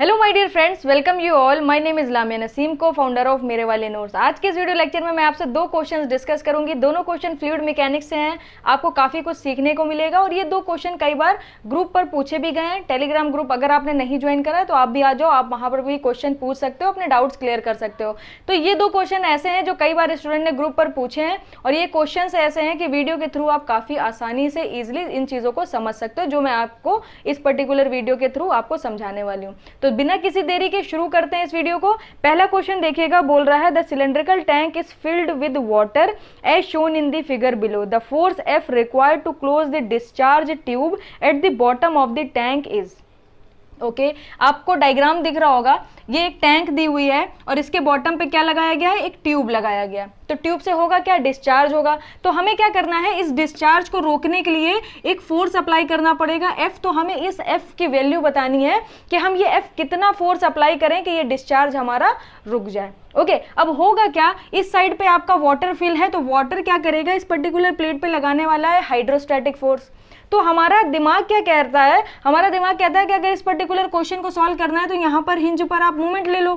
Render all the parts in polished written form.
Hello my dear friends, welcome you all. My name is Lamia Naseem, co founder of मेरे वाले notes. आज के इस वीडियो लेक्चर में मैं आपसे दो क्वेश्चंस डिस्कस करूंगी। दोनों क्वेश्चन फ्लूइड मैकेनिक्स से हैं। आपको काफ़ी कुछ सीखने को मिलेगा और ये दो क्वेश्चन कई बार ग्रुप पर पूछे भी गए हैं। टेलीग्राम ग्रुप अगर आपने नहीं ज्वाइन करा है तो आप भी आ जाओ, आप वहाँ पर भी क्वेश्चन पूछ सकते हो, अपने डाउट्स क्लियर कर सकते हो। तो ये दो क्वेश्चन ऐसे हैं जो कई बार स्टूडेंट ने ग्रुप पर पूछे हैं और ये क्वेश्चन ऐसे हैं कि वीडियो के थ्रू आप काफ़ी आसानी से ईजिली इन चीज़ों को समझ सकते हो, जो मैं आपको इस पर्टिकुलर वीडियो के थ्रू आपको समझाने वाली हूँ। तो बिना किसी देरी के शुरू करते हैं इस वीडियो को। पहला क्वेश्चन देखिएगा, बोल रहा है the cylindrical tank is filled with water as shown in the figure below. The force F required to close the discharge tube at the bottom of the tank is. Okay, आपको diagram दिख रहा होगा। ये एक tank दी हुई है और इसके बॉटम पे क्या लगाया गया है, एक ट्यूब लगाया गया है। तो ट्यूब से होगा क्या, डिस्चार्ज होगा। तो हमें क्या करना है, इस डिस्चार्ज को रोकने के लिए एक फोर्स अप्लाई करना पड़ेगा, एफ। तो हमें इस एफ की वैल्यू बतानी है कि हम ये एफ कितना फोर्स अप्लाई करें कि ये डिस्चार्ज हमारा रुक जाए। ओके, अब होगा क्या, इस साइड पे आपका वाटर फिल है तो वाटर क्या करेगा, इस पर्टिकुलर प्लेट पे लगाने वाला है हाइड्रोस्टैटिक फोर्स। तो हमारा दिमाग क्या कहता है, हमारा दिमाग कहता है कि अगर इस पर्टिकुलर क्वेश्चन को सॉल्व करना है तो यहाँ पर हिंज पर आप मोमेंट ले लो।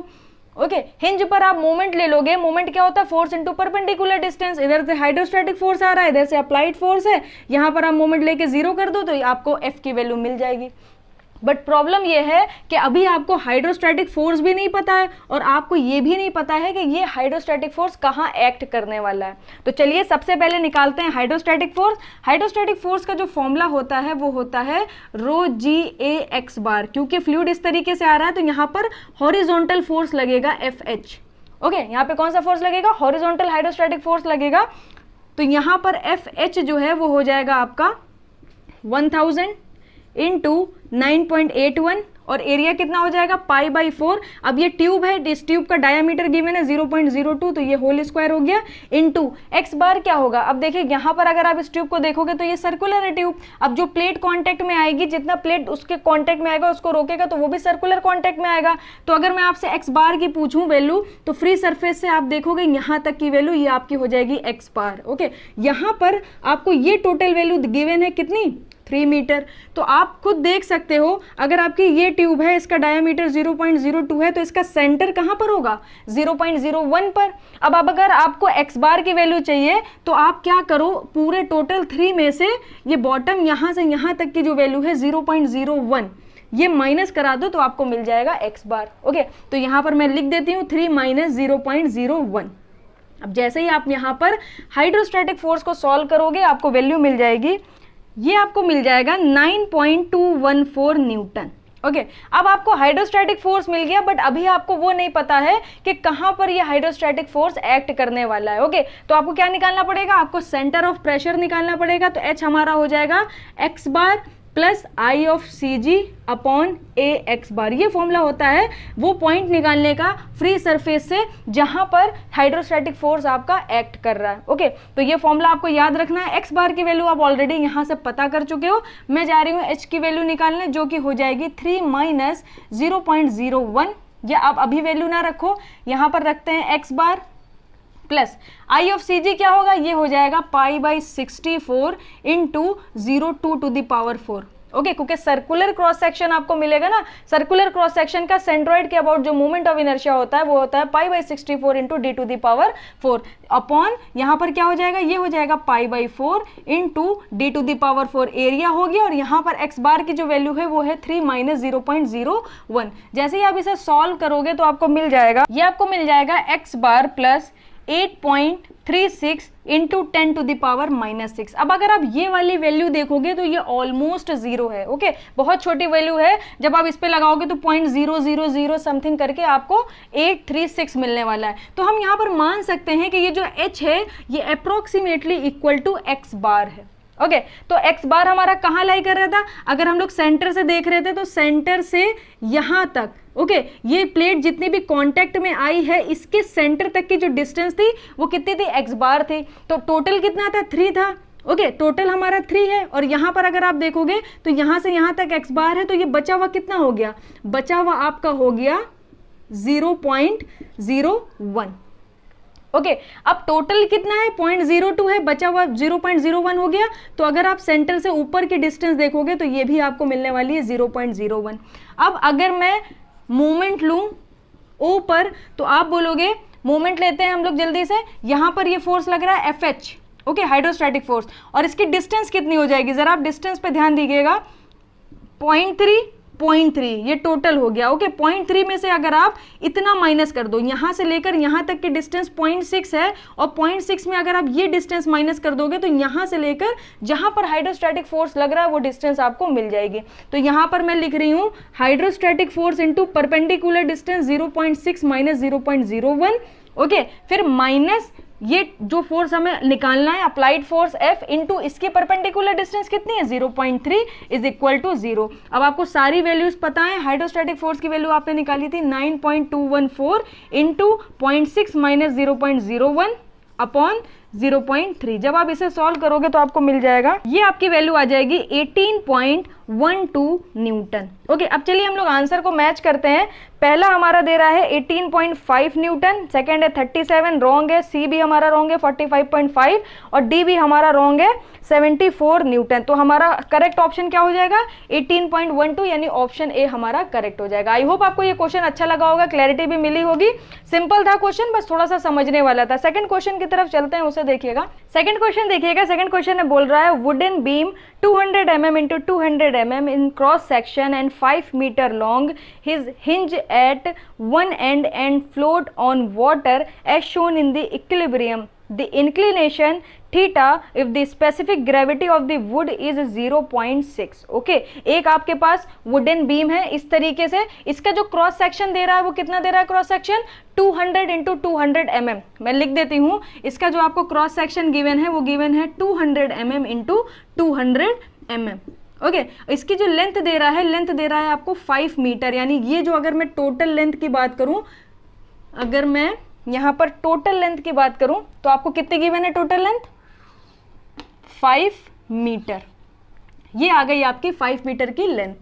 ओके, हिंज पर आप मोमेंट ले लोगे। मोमेंट क्या होता है, फोर्स इनटू परपेंडिकुलर डिस्टेंस। इधर से हाइड्रोस्टैटिक फोर्स आ रहा है, इधर से अप्लाइड फोर्स है। यहाँ पर आप मोमेंट लेके जीरो कर दो तो आपको एफ की वैल्यू मिल जाएगी। बट प्रॉब्लम यह है कि अभी आपको हाइड्रोस्टैटिक फोर्स भी नहीं पता है और आपको ये भी नहीं पता है कि ये हाइड्रोस्टैटिक फोर्स कहाँ एक्ट करने वाला है। तो चलिए सबसे पहले निकालते हैं हाइड्रोस्टैटिक फोर्स। हाइड्रोस्टैटिक फोर्स का जो फॉर्मूला होता है वो होता है रो जी ए एक्स बार। क्योंकि फ्लूइड इस तरीके से आ रहा है तो यहाँ पर हॉरिजॉन्टल फोर्स लगेगा एफ एच। ओके, यहाँ पे कौन सा फोर्स लगेगा, हॉरिजॉन्टल हाइड्रोस्टैटिक फोर्स लगेगा। तो यहाँ पर एफ एच जो है वो हो जाएगा आपका 1000 इंटू 9.81 और एरिया कितना हो जाएगा, π/4। अब ये ट्यूब है, इस ट्यूब का डायामीटर गिवन है 0.02, तो ये होल स्क्वायर हो गया। इंटू एक्स बार क्या होगा, अब देखिए यहाँ पर अगर आप इस ट्यूब को देखोगे तो ये सर्कुलर है ट्यूब। अब जो प्लेट कांटेक्ट में आएगी, जितना प्लेट उसके कांटेक्ट में आएगा उसको रोकेगा तो वो भी सर्कुलर कांटेक्ट में आएगा। तो अगर मैं आपसे एक्स बार की पूछूं वैल्यू तो फ्री सरफेस से आप देखोगे यहाँ तक की वैल्यू ये आपकी हो जाएगी एक्स बार। ओके, यहाँ पर आपको ये टोटल वैल्यू गिवन है कितनी, 3 मीटर। तो आप खुद देख सकते हो, अगर आपकी ये ट्यूब है, इसका डायमीटर 0.02 है तो इसका सेंटर कहाँ पर होगा, 0.01 पर। अब अगर आपको एक्स बार की वैल्यू चाहिए तो आप क्या करो, पूरे टोटल 3 में से ये बॉटम यहाँ से यहाँ तक की जो वैल्यू है 0.01 ये माइनस करा दो तो आपको मिल जाएगा एक्स बार। ओके, तो यहाँ पर मैं लिख देती हूँ 3 - 0.01। अब जैसे ही आप यहाँ पर हाइड्रोस्टैटिक फोर्स को सॉल्व करोगे आपको वैल्यू मिल जाएगी, ये आपको मिल जाएगा 9.214 न्यूटन। ओके, अब आपको हाइड्रोस्टैटिक फोर्स मिल गया, बट अभी आपको वो नहीं पता है कि कहाँ पर ये हाइड्रोस्टैटिक फोर्स एक्ट करने वाला है। ओके, तो आपको क्या निकालना पड़ेगा, आपको सेंटर ऑफ प्रेशर निकालना पड़ेगा। तो एच हमारा हो जाएगा X bar plus I of C G upon A X bar. ये फॉर्मूला होता है वो पॉइंट निकालने का फ्री सरफेस से जहां पर हाइड्रोस्टैटिक फोर्स आपका एक्ट कर रहा है। ओके, तो ये फॉर्मूला आपको याद रखना है। एक्स बार की वैल्यू आप ऑलरेडी यहां से पता कर चुके हो। मैं जा रही हूं एच की वैल्यू निकालने, जो कि हो जाएगी 3 - 0.01। ये आप अभी वैल्यू ना रखो, यहां पर रखते हैं X bar plus I of C G क्या होगा, ये हो जाएगा π/64 इंटू 0.2 ओके, क्योंकि सर्कुलर क्रॉस सेक्शन आपको मिलेगा ना, सर्कुलर क्रॉस सेक्शन का सेंट्रॉइड के अबाउट जो मोमेंट ऑफ इनर्शिया होता है वो होता है π/64 इंटू d⁴ अपॉन यहाँ पर क्या हो जाएगा, ये हो जाएगा π/4 इंटू d⁴ एरिया हो गया। और यहाँ पर x बार की जो वैल्यू है वो है 3 - 0.01। जैसे ही आप इसे सॉल्व करोगे तो आपको मिल जाएगा, ये आपको मिल जाएगा x बार प्लस 8.36 इंटू 10⁻⁻6। अब अगर आप ये वाली वैल्यू देखोगे तो ये ऑलमोस्ट जीरो है। ओके, बहुत छोटी वैल्यू है। जब आप इस पे लगाओगे तो 0.000 समथिंग करके आपको 836 मिलने वाला है। तो हम यहाँ पर मान सकते हैं कि ये जो h है ये अप्रोक्सीमेटली इक्वल टू एक्स बार है। ओके, तो एक्स बार हमारा कहाँ लाई कर रहा था, अगर हम लोग सेंटर से देख रहे थे तो सेंटर से यहाँ तक, ओके, ये प्लेट जितनी भी कांटेक्ट में आई है इसके सेंटर तक की जो डिस्टेंस थी वो कितनी थी, एक्स बार थी। तो टोटल कितना था, 3 था। ओके, टोटल हमारा 3 है। और यहाँ पर अगर आप देखोगे तो यहाँ से यहाँ तक एक्स बार है, तो ये बचा हुआ कितना हो गया, बचा हुआ आपका हो गया 0.01। ओके, अब टोटल कितना है, 0.02 है, बचा हुआ 0.01 हो गया। तो अगर आप सेंटर से ऊपर की डिस्टेंस देखोगे तो ये भी आपको मिलने वाली है 0.01। अब अगर मैं मोमेंट लूं ओ पर, तो आप बोलोगे मोमेंट लेते हैं हम लोग जल्दी से, यहां पर ये फोर्स लग रहा है FH, ओके, हाइड्रोस्टैटिक फोर्स, और इसकी डिस्टेंस कितनी हो जाएगी, जरा आप डिस्टेंस पे ध्यान दीजिएगा, 0.3 ये टोटल हो गया, ओके। 0.3 में से अगर आप इतना माइनस कर दो, यहां से लेकर यहां तक की डिस्टेंस 0.6 है, और 0.6 में अगर आप ये डिस्टेंस माइनस कर दोगे तो यहां से लेकर जहां पर हाइड्रोस्टैटिक फोर्स लग रहा है वो डिस्टेंस आपको मिल जाएगी। तो यहां पर मैं लिख रही हूं hydrostatic force into perpendicular distance 0.6 minus 0.01, okay, फिर माइनस ये जो फोर्स हमें निकालना है अप्लाइड फोर्स F इंटू इसकी परपेंडिकुलर डिस्टेंस कितनी है 0.3 इज इक्वल टू 0। अब आपको सारी वैल्यूज पता है, हाइड्रोस्टैटिक फोर्स की वैल्यू आपने निकाली थी 9.214 इंटू 0.6 माइनस 0.01 अपॉन 0.3। जब आप इसे सॉल्व करोगे तो आपको मिल जाएगा, ये आपकी वैल्यू आ जाएगी 18.12 न्यूटन, ओके। अब चलिए हम लोग आंसर को मैच करते हैं। पहला हमारा दे रहा है 18.5 न्यूटन, सेकंड है 37, रॉन्ग है, सी भी हमारा रॉन्ग है 45.5, और डी भी हमारा रॉन्ग है 74 न्यूटन। तो हमारा करेक्ट ऑप्शन क्या हो जाएगा 18.12, यानी ऑप्शन ए हमारा करेक्ट हो जाएगा। आई होप आपको ये क्वेश्चन अच्छा लगा होगा, क्लैरिटी भी मिली होगी। सिंपल था क्वेश्चन, बस थोड़ा सा समझने वाला था। सेकंड क्वेश्चन की तरफ चलते हैं, उसे देखिएगा। सेकंड क्वेश्चन देखिएगा, सेकंड क्वेश्चन में बोल रहा है wooden beam 200 mm into 200 mm in cross section and 5 meter long, his hinge at one end and float on water as shown in the equilibrium. The inclination theta if the specific gravity of the wood is 0.6, okay. एक आपके पास wooden beam है इस तरीके से, इसका जो cross section दे रहा है वो कितना दे रहा है, क्रॉस सेक्शन 200 into 200 mm। मैं लिख देती हूँ, इसका जो आपको क्रॉस सेक्शन गिवन है वो गिवन है 200 mm into 200 mm, ओके। इसकी जो लेंथ दे रहा है, लेंथ दे रहा है आपको 5 मीटर, यानी ये जो अगर मैं टोटल लेंथ की बात करूं, अगर मैं यहां पर टोटल लेंथ की बात करूं तो आपको कितनी गिवन है टोटल लेंथ 5 मीटर, ये आ गई आपकी 5 मीटर की लेंथ,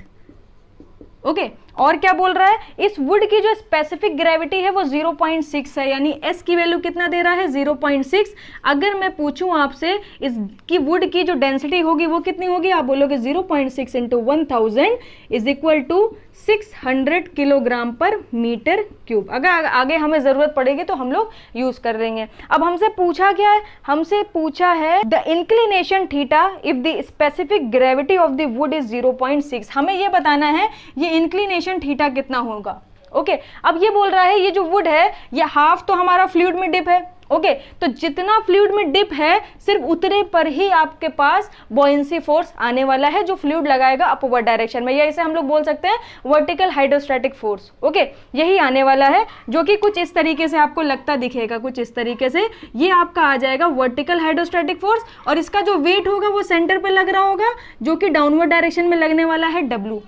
ओके। और क्या बोल रहा है, इस वुड की जो स्पेसिफिक ग्रेविटी है वो 0.6 है, यानी एस की वैल्यू कितना दे रहा है 0.6। अगर मैं पूछूं आपसे इसकी वुड की जो डेंसिटी होगी वो कितनी होगी, आप बोलोगे 0.6 into 1000 is equal to 600 kilogram per metre cube. अगर आगे हमें जरूरत पड़ेगी तो हम लोग यूज कर लेंगे। अब हमसे पूछा क्या है, हमसे पूछा है the inclination theta if the specific gravity of the wood is 0.6। हमें ये बताना है ये इंक्लिनेशन थीटा कितना होगा, ओके। अब ये बोल रहा है ये जो वुड है ये हाफ तो हमारा फ्लूइड में डिप है, ओके। तो जितना फ्लूइड में डिप है सिर्फ उतने पर ही आपके पास बॉयंसी फोर्स आने वाला है जो फ्लूइड लगाएगा अपवर्ड डायरेक्शन में, या इसे हम लोग बोल सकते हैं वर्टिकल हाइड्रोस्टैटिक फोर्स, ओके। यही आने वाला है जो कि कुछ इस तरीके से आपको लगता दिखेगा, कुछ इस तरीके से ये आपका आ जाएगा वर्टिकल हाइड्रोस्टैटिक फोर्स, और इसका जो वेट होगा वो सेंटर पे लग रहा होगा जो कि डाउनवर्ड डायरेक्शन में लगने वाला है W,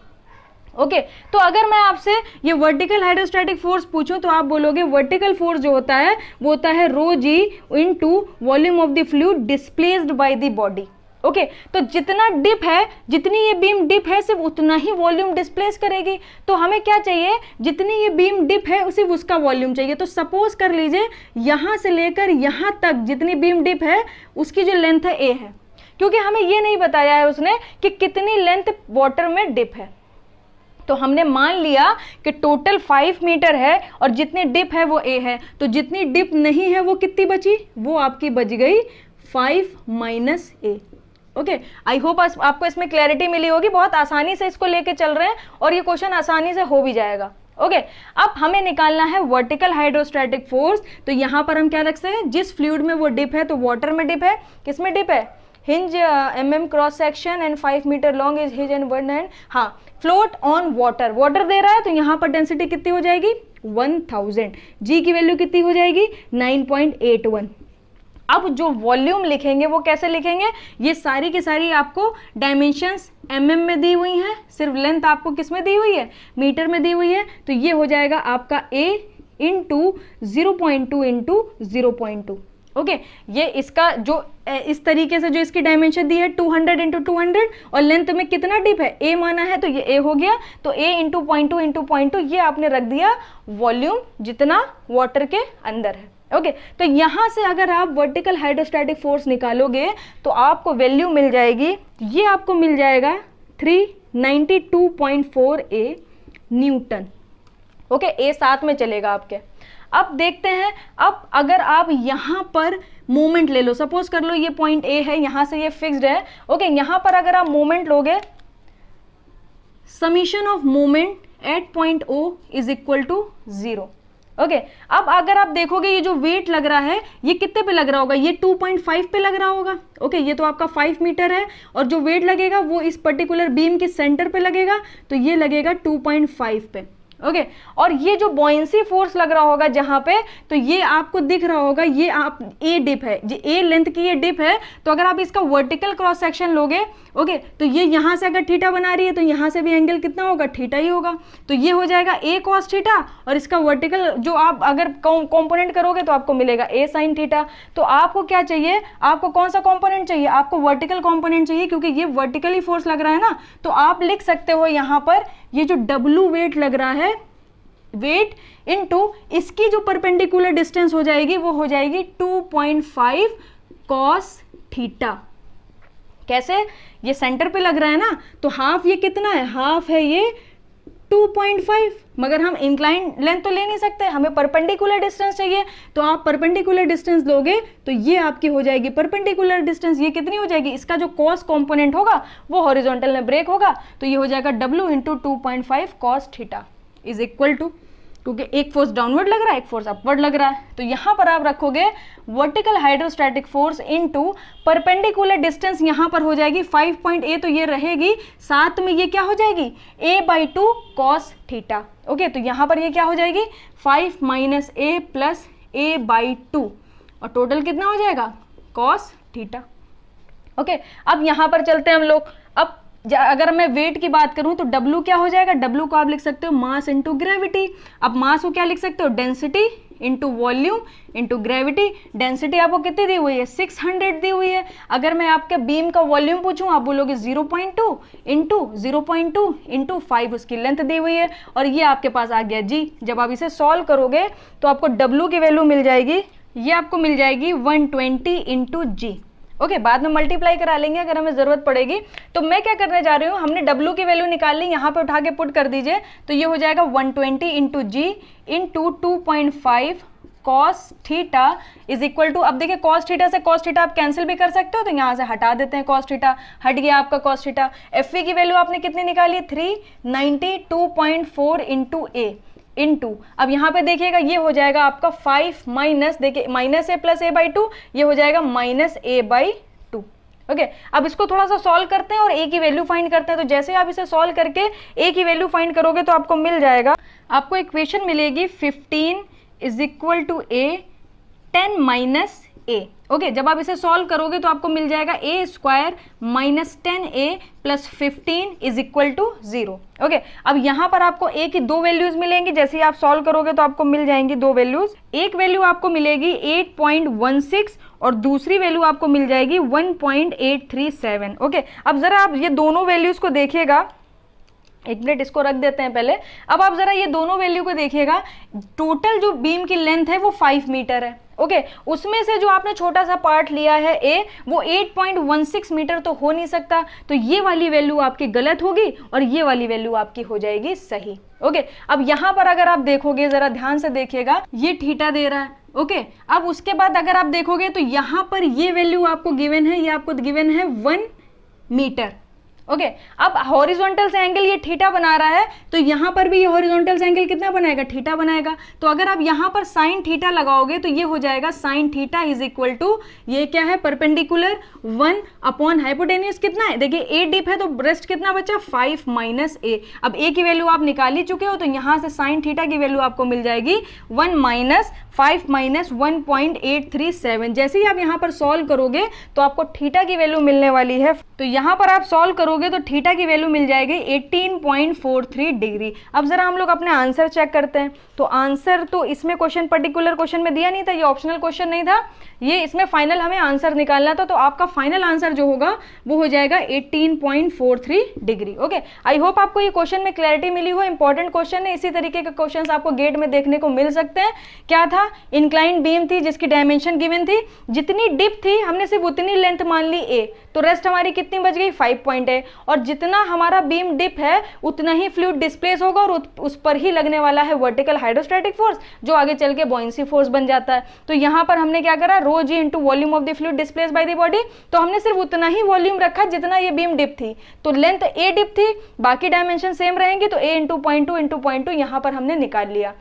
ओके। तो अगर मैं आपसे ये वर्टिकल हाइड्रोस्टैटिक फोर्स पूछूं तो आप बोलोगे वर्टिकल फोर्स जो होता है वो होता है rho G into volume of the fluid displaced by the body, okay. तो जितना डिप है, जितनी ये बीम डिप है सिर्फ उतना ही वॉल्यूम डिस्प्लेस करेगी। तो हमें क्या चाहिए, जितनी ये बीम डिप है सिर्फ उसका वॉल्यूम चाहिए। तो सपोज कर लीजिए यहां से लेकर यहां तक जितनी बीम डिप है उसकी जो लेंथ है A है, क्योंकि हमें ये नहीं बताया है उसने कि कितनी लेंथ वाटर में डिप है। तो हमने मान लिया कि टोटल 5 मीटर है और जितनी डिप है वो A है, तो जितनी डिप नहीं है वो कितनी बची, वो आपकी बच गई 5 minus A, okay. I hope आपको इसमें क्लैरिटी मिली होगी। बहुत आसानी से इसको लेके चल रहे हैं और ये क्वेश्चन आसानी से हो भी जाएगा, ओके। अब हमें निकालना है वर्टिकल हाइड्रोस्टैटिक फोर्स। तो यहां पर हम क्या रख सकते हैं, जिस फ्लूइड में वो डिप है, तो वाटर में डिप है, किस में डिप है, hinge mm cross section and 5 metre long is hinge and one end, हाँ, फ्लोट ऑन वाटर, वाटर दे रहा है तो यहाँ पर डेंसिटी कितनी हो जाएगी 1000, जी की वैल्यू कितनी हो जाएगी 9.81। अब जो वॉल्यूम लिखेंगे वो कैसे लिखेंगे, ये सारी की सारी आपको डायमेंशंस mm में दी हुई हैं, सिर्फ लेंथ आपको किस में दी हुई है, मीटर में दी हुई है। तो ये हो जाएगा आपका A इंटू 0.2 इंटू 0.2, ओके। ये इसका जो इस तरीके से जो इसकी डायमेंशन दी है 200 इंटू 200 और लेंथ में कितना डिप है A माना है तो ये A हो गया, तो A इंटू 0.2 इंटू 0.2 ये आपने रख दिया वॉल्यूम जितना वाटर के अंदर है, ओके। तो यहां से अगर आप वर्टिकल हाइड्रोस्टैटिक फोर्स निकालोगे तो आपको वैल्यू मिल जाएगी, ये आपको मिल जाएगा 392.4 A न्यूटन, ओके, ए साथ में चलेगा आपके। अब देखते हैं, अब अगर आप यहाँ पर मोमेंट ले लो, सपोज कर लो ये पॉइंट ए है, यहाँ से ये फिक्स्ड है। ओके, यहाँ पर अगर आप मोमेंट लोगे, summation of moment at point O is equal to 0। Okay, अब अगर आप देखोगे ये जो वेट लग रहा है ये कितने पे लग रहा होगा, ये 2.5 पे लग रहा होगा। ओके, ये तो आपका 5 मीटर है और जो वेट लगेगा वो इस पर्टिकुलर बीम के सेंटर पे लगेगा, तो ये लगेगा 2.5 पे। ओके, और ये जो बॉयंसी फोर्स लग रहा होगा जहां पे, तो ये आपको दिख रहा होगा, ये आप ए डिप है, जो ए लेंथ की ये डिप है, तो अगर आप इसका वर्टिकल क्रॉस सेक्शन लोगे, ओके, तो ये यहां से अगर थीटा बना रही है तो यहां से भी एंगल कितना होगा, थीटा ही होगा। तो ये हो जाएगा ए कॉस थीटा, और इसका वर्टिकल जो आप अगर कॉम्पोनेंट करोगे तो आपको मिलेगा ए साइन थीटा। तो आपको क्या चाहिए, आपको कौन सा कॉम्पोनेंट चाहिए, आपको वर्टिकल कॉम्पोनेंट चाहिए, क्योंकि ये वर्टिकली फोर्स लग रहा है ना। तो आप लिख सकते हो यहाँ पर ये जो डब्लू वेट लग रहा है, वेट इनटू इसकी जो परपेंडिकुलर डिस्टेंस हो जाएगी वो हो जाएगी 2.5 कॉस थीटा। कैसे, ये सेंटर पे लग रहा है ना, तो हाफ ये कितना है, हाफ है ये 2.5, मगर हम इंक्लाइन लेंथ तो ले नहीं सकते, हमें परपेंडिकुलर डिस्टेंस चाहिए। तो आप परपेंडिकुलर डिस्टेंस लोगे तो ये आपकी हो जाएगी परपेंडिकुलर डिस्टेंस, ये कितनी हो जाएगी, इसका जो कॉस कंपोनेंट होगा वो हॉरिजॉन्टल में ब्रेक होगा, तो ये हो जाएगा W into 2.5 cos theta is equal to, क्योंकि एक फोर्स डाउनवर्ड लग रहा है, एक फोर्स अपवर्ड लग रहा है, तो यहां पर आप रखोगे vertical hydrostatic force into perpendicular distance, यहां पर हो जाएगी 5.a, तो ये रहेगी, साथ में ये क्या हो जाएगी a/2 कॉस थीटा। ओके, तो यहां पर ये क्या हो जाएगी 5 माइनस a प्लस a/2, और टोटल कितना हो जाएगा कॉस थीटा। ओके, अब यहां पर चलते हैं हम लोग। अब अगर मैं वेट की बात करूं तो W क्या हो जाएगा, W को आप लिख सकते हो मास इंटू ग्रेविटी। अब मास को क्या लिख सकते हो, density into volume into gravity. Density आपको कितनी दी हुई है, 600 दी हुई है। अगर मैं आपके बीम का वॉल्यूम पूछूं, आप बोलोगे 0.2 इंटू 5, उसकी लेंथ दी हुई है, और ये आपके पास आ गया G। जब आप इसे सॉल्व करोगे तो आपको W की वैल्यू मिल जाएगी, ये आपको मिल जाएगी 120 इंटू G। ओके, बाद में मल्टीप्लाई करा लेंगे अगर हमें जरूरत पड़ेगी। तो मैं क्या करने जा रही हूँ, हमने W की वैल्यू निकाल ली, यहाँ पे उठा के पुट कर दीजिए, तो ये हो जाएगा 120 into G into 2.5 cos theta is equal to, अब देखिए कॉस थीटा से कॉस थीटा आप कैंसिल भी कर सकते हो, तो यहाँ से हटा देते हैं, कॉस थीटा हट गया आपका कॉस थीटा। एफ की वैल्यू आपने कितनी निकाली, 392.4 इंटू ए इंटू, अब यहाँ पे देखिएगा ये हो जाएगा आपका 5 माइनस, देखिए माइनस ए प्लस a/2, ये हो जाएगा माइनस a/2। ओके, अब इसको थोड़ा सा सॉल्व करते हैं और a की वैल्यू फाइंड करते हैं। तो जैसे आप इसे सॉल्व करके a की वैल्यू फाइंड करोगे तो आपको मिल जाएगा, आपको इक्वेशन मिलेगी 15 is equal to a 10 minus a। Okay, जब आप इसे सॉल्व करोगे तो आपको मिल जाएगा a square minus 10a plus 15 is equal to 0। Okay, अब यहाँ पर आपको a की दो वैल्यूज मिलेंगी, जैसे ही आप सॉल्व करोगे तो आपको मिल जाएंगी दो वैल्यूज। एक वैल्यू आपको मिलेगी 8.16 और दूसरी वैल्यू आपको मिल जाएगी 1.837। ओके, अब जरा आप ये दोनों वैल्यूज को देखिएगा, एक मिनट इसको रख देते हैं पहले। अब आप जरा ये दोनों वैल्यू को देखिएगा, टोटल जो बीम की लेंथ है वो 5 मीटर है। ओके, उसमें से जो आपने छोटा सा पार्ट लिया है ए, वो 8.16 मीटर तो हो नहीं सकता, तो ये वाली वैल्यू आपकी गलत होगी और ये वाली वैल्यू आपकी हो जाएगी सही। ओके, अब यहाँ पर अगर आप देखोगे, जरा ध्यान से देखिएगा, ये थीटा दे रहा है। ओके, अब उसके बाद अगर आप देखोगे तो यहाँ पर ये वैल्यू आपको गिवन है, ये आपको गिवन है 1 मीटर। ओके, अब हॉरिजॉन्टल से एंगल ये थीटा बना रहा है, तो यहाँ पर भी ये हॉरिजॉन्टल से एंगल कितना बनाएगा, थीटा बनाएगा। तो अगर आप यहाँ पर साइन थीटा लगाओगे तो ये हो जाएगा sine theta is equal to, ये क्या है, परपेंडिकुलर 1 अपॉन हाइपोटेन्यूज कितना है, देखिए ए डिप है तो रेस्ट कितना बचा, 5 माइनस ए। अब ए की वैल्यू आप निकाल ही चुके हो, तो यहाँ से साइन थीटा की वैल्यू आपको मिल जाएगी 1 माइनस 5 माइनस 1.837। जैसे ही आप यहाँ पर सॉल्व करोगे तो आपको थीटा की वैल्यू मिलने वाली है, तो यहाँ पर आप सॉल्व करोगे तो थीटा की वैल्यू मिल जाएगी 18.43 डिग्री। अब जरा हम लोग अपने आंसर चेक करते हैं। तो आंसर तो इसमें क्वेश्चन पर्टिकुलर क्वेश्चन में दिया नहीं था, ये ऑप्शनल क्वेश्चन नहीं था, ये इसमें फाइनल हमें आंसर निकालना था, तो आपका फाइनल आंसर जो होगा वो हो जाएगा 18.43 डिग्री। ओके, आई होप आपको ये क्वेश्चन में क्लैरिटी मिली हो। इंपॉर्टेंट क्वेश्चन है, इसी तरीके के क्वेश्चन आपको गेट में देखने को मिल सकते हैं। क्या था, इंक्लाइंड बीम थी जिसकी डायमेंशन गिवन थी, जितनी डिप थी हमने सिर्फ उतनी लेंथ मान ली ए, तो रेस्ट हमारी कितनी बच गई, 5 पॉइंट है। और जितना हमारा बीम डिप है उतना ही फ्लूइड डिस्प्लेस होगा और उस पर ही लगने वाला है वर्टिकल हाइड्रोस्टैटिक फोर्स, जो आगे चल के बॉयंसी फोर्स बन जाता है। तो यहां पर हमने क्या करा, rho G into volume of the fluid displace by the body, तो हमने सिर्फ उतना ही वॉल्यूम रखा जितना ये बीम डिप थी। तो लेंथ ए डिप थी, बाकी डायमेंशन सेम रहेंगे, तो ए इंटू 0.2 यहां पर हमने निकाल लिया।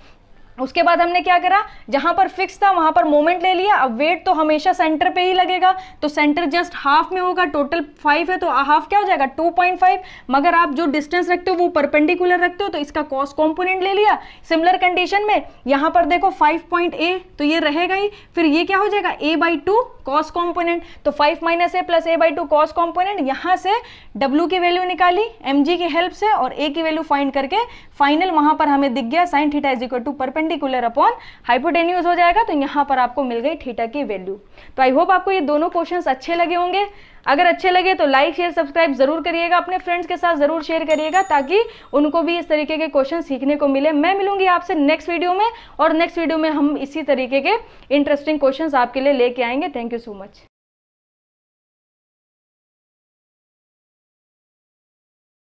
उसके बाद हमने क्या करा, जहां पर फिक्स था वहां पर मोमेंट ले लिया। अब वेट तो हमेशा सेंटर पे ही लगेगा, तो सेंटर जस्ट हाफ में होगा, टोटल 5 है तो हाफ क्या हो जाएगा 2.5, मगर आप जो डिस्टेंस रखते हो वो परपेंडिकुलर रखते हो तो इसका कॉस कंपोनेंट ले लिया। सिमिलर कंडीशन में यहां पर देखो 5.a तो ये रहेगा ही, फिर ये क्या हो जाएगा a/2 कॉस कंपोनेंट, तो 5 - a + a/2 कॉस कंपोनेंट। यहां से w की वैल्यू निकाली mg की हेल्प से और a की वैल्यू फाइंड करके फाइनल वहां पर हमें दिख गया sin theta = perpendicular upon hypotenuse हो जाएगा, तो यहां पर आपको मिल गई थीटा की वैल्यू। तो आई होप आपको ये दोनों क्वेश्चंस अच्छे लगे होंगे। अगर अच्छे लगे तो लाइक शेयर सब्सक्राइब जरूर करिएगा, अपने फ्रेंड्स के साथ जरूर शेयर करिएगा ताकि उनको भी इस तरीके के क्वेश्चन सीखने को मिले। मैं मिलूंगी आपसे नेक्स्ट वीडियो में, और नेक्स्ट वीडियो में हम इसी तरीके के इंटरेस्टिंग क्वेश्चंस आपके लिए लेके आएंगे। Thank you so much.